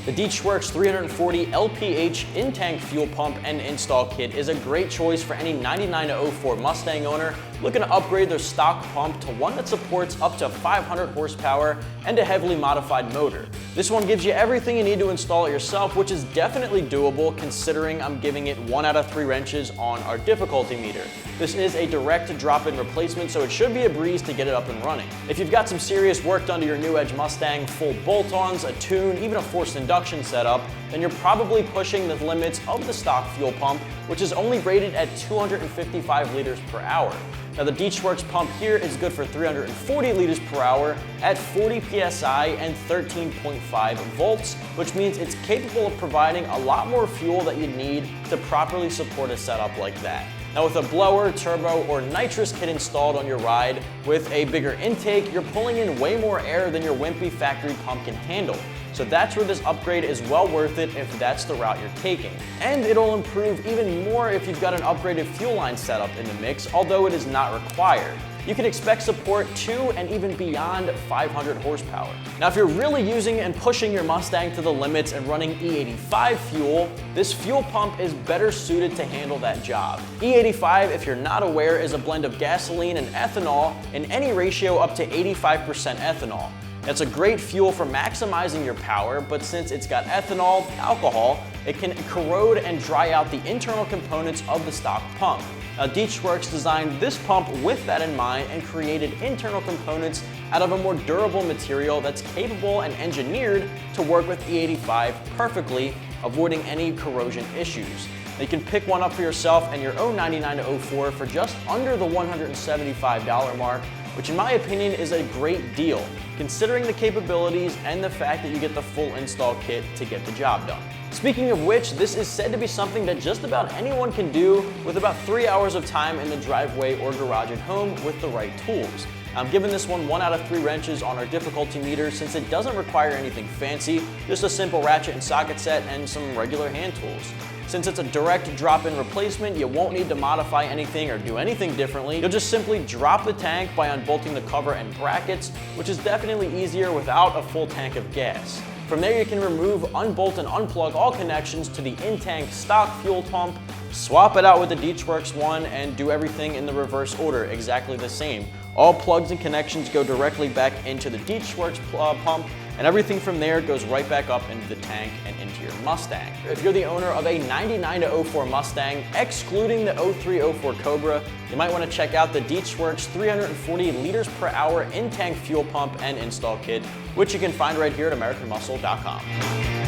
The DeatschWerks 340 LPH In-Tank Fuel Pump and Install Kit is a great choice for any 99 to 04 Mustang owner looking to upgrade their stock pump to one that supports up to 500 horsepower and a heavily modified motor. This one gives you everything you need to install it yourself, which is definitely doable considering I'm giving it 1 out of 3 wrenches on our difficulty meter. This is a direct drop-in replacement, so it should be a breeze to get it up and running. If you've got some serious work done to your new Edge Mustang, full bolt-ons, a tune, even a forced induction setup, then you're probably pushing the limits of the stock fuel pump, which is only rated at 255 liters per hour. Now the DeatschWerks pump here is good for 340 liters per hour at 40 psi and 13.5 volts, which means it's capable of providing a lot more fuel that you need to properly support a setup like that. Now with a blower, turbo, or nitrous kit installed on your ride with a bigger intake, you're pulling in way more air than your wimpy factory pump can handle. So that's where this upgrade is well worth it if that's the route you're taking. And it'll improve even more if you've got an upgraded fuel line setup in the mix, although it is not required. You can expect support to and even beyond 500 horsepower. Now if you're really using and pushing your Mustang to the limits and running E85 fuel, this fuel pump is better suited to handle that job. E85, if you're not aware, is a blend of gasoline and ethanol in any ratio up to 85% ethanol. It's a great fuel for maximizing your power, but since it's got ethanol, alcohol, it can corrode and dry out the internal components of the stock pump. Now, DeatschWerks designed this pump with that in mind and created internal components out of a more durable material that's capable and engineered to work with E85 perfectly, avoiding any corrosion issues. You can pick one up for yourself and your own 99 to 04 for just under the $175 mark, which in my opinion is a great deal, considering the capabilities and the fact that you get the full install kit to get the job done. Speaking of which, this is said to be something that just about anyone can do with about 3 hours of time in the driveway or garage at home with the right tools. I'm giving this one 1 out of 3 wrenches on our difficulty meter since it doesn't require anything fancy, just a simple ratchet and socket set and some regular hand tools. Since it's a direct drop-in replacement, you won't need to modify anything or do anything differently. You'll just simply drop the tank by unbolting the cover and brackets, which is definitely easier without a full tank of gas. From there you can remove, unbolt, and unplug all connections to the in-tank stock fuel pump, swap it out with the DeatschWerks one, and do everything in the reverse order, exactly the same. All plugs and connections go directly back into the DeatschWerks pump, and everything from there goes right back up into the tank and into your Mustang. If you're the owner of a 99 to 04 Mustang, excluding the 03-04 Cobra, you might want to check out the DeatschWerks 340 liters per hour in-tank fuel pump and install kit, which you can find right here at AmericanMuscle.com.